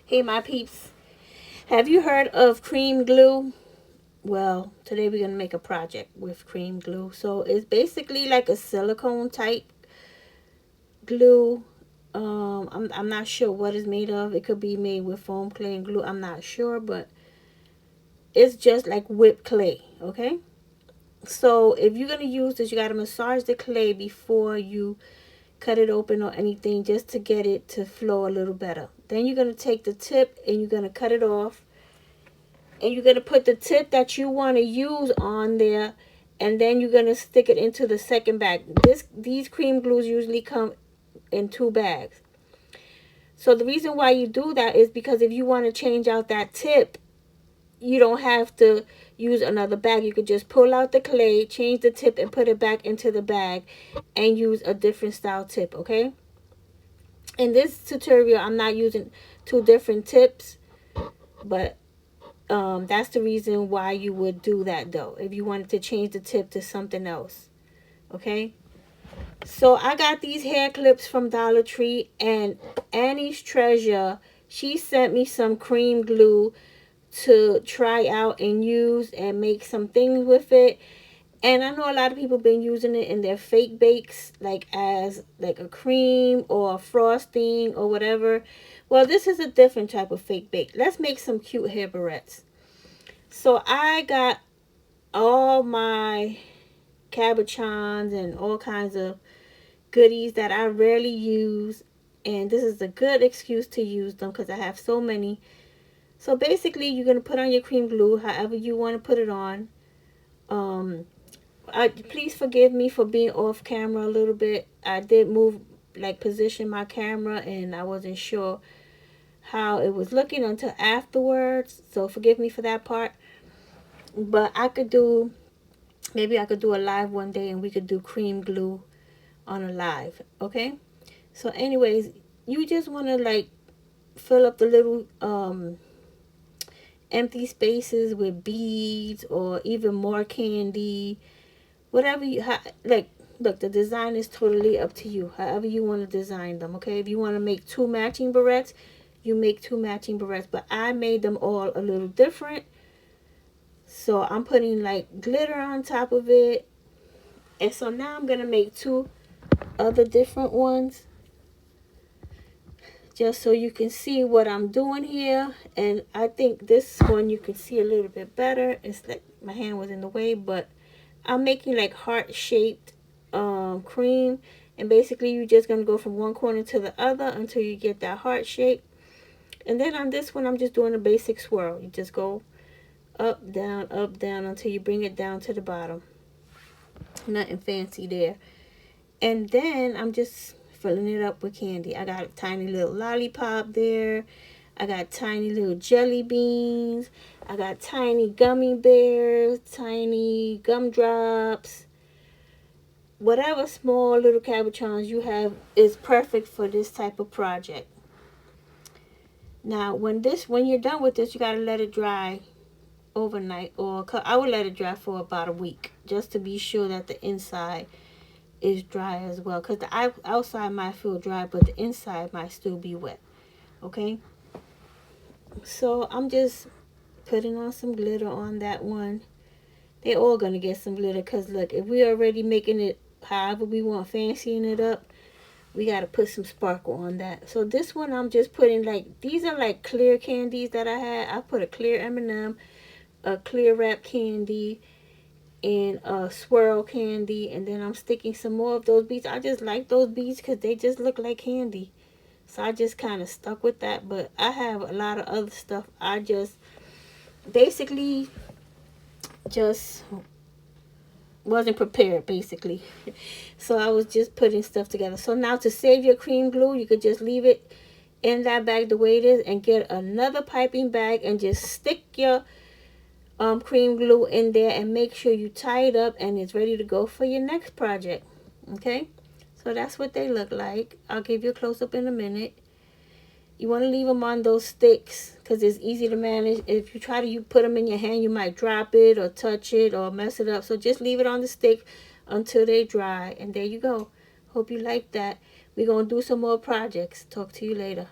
Hey my peeps, have you heard of cream glue? Well, today we're going to make a project with cream glue. So it's basically like a silicone type glue. I'm not sure what it's made of. It could be made with foam, clay, and glue. I'm not sure, but it's just like whipped clay, okay? So if you're going to use this, you got to massage the clay before you cut it open or anything, just to get it to flow a little better. Then you're going to take the tip and you're going to cut it off, and you're going to put the tip that you want to use on there, and then you're going to stick it into the second bag. These cream glues usually come in 2 bags. So the reason why you do that is because if you want to change out that tip, you don't have to use another bag. You could just pull out the clay, change the tip, and put it back into the bag and use a different style tip, okay? In this tutorial, I'm not using 2 different tips, but that's the reason why you would do that, though, if you wanted to change the tip to something else. Okay, so I got these hair clips from Dollar Tree, and Annie's Treasure, she sent me some cream glue to try out and use and make some things with it. And I know a lot of people been using it in their fake bakes, like as like a cream or a frosting or whatever. Well, this is a different type of fake bake. Let's make some cute hair barrettes. So I got all my cabochons and all kinds of goodies that I rarely use, and this is a good excuse to use them because I have so many. So basically, you're going to put on your cream glue however you want to put it on. Please forgive me for being off camera a little bit. I did move, like, position my camera, and I wasn't sure how it was looking until afterwards, so forgive me for that part. But maybe I could do a live one day and we could do cream glue on a live, okay? So anyways, you just want to like fill up the little empty spaces with beads or even more candy, whatever you like. Look, the design is totally up to you, however you want to design them, okay? If you want to make 2 matching barrettes, you make 2 matching barrettes, but I made them all a little different. So I'm putting like glitter on top of it. And so now I'm going to make 2 other different ones, just so you can see what I'm doing here. And I think this one you can see a little bit better. It's like my hand was in the way, but I'm making like heart-shaped cream. And basically you're just going to go from one corner to the other until you get that heart shape. And then on this one, I'm just doing a basic swirl. You just go up, down, until you bring it down to the bottom. Nothing fancy there. And then I'm just filling it up with candy. I got a tiny little lollipop there. I got tiny little jelly beans. I got tiny gummy bears, tiny gumdrops. Whatever small little cabochons you have is perfect for this type of project. Now, when you're done with this, you got to let it dry overnight, or I would let it dry for about a week, just to be sure that the inside is dry as well, because the outside might feel dry but the inside might still be wet. Okay, so I'm just putting on some glitter on that one. They're all gonna get some glitter, because look, if we're already making it however we want, fancying it up, we got to put some sparkle on that. So this one I'm just putting, like, these are like clear candies that I had. I put a clear M&M, a clear wrap candy, and a swirl candy, and then I'm sticking some more of those beads. I just like those beads because they just look like candy, so I just kind of stuck with that. But I have a lot of other stuff. I just basically just wasn't prepared, basically. So I was just putting stuff together. So now, to save your cream glue, you could just leave it in that bag the way it is and get another piping bag and just stick your cream glue in there and make sure you tie it up and it's ready to go for your next project. Okay, so that's what they look like. I'll give you a close-up in a minute. You want to leave them on those sticks because it's easy to manage. If you try to put them in your hand, you might drop it or touch it or mess it up. So just leave it on the stick until they dry, and there you go. Hope you like that. We're going to do some more projects. Talk to you later.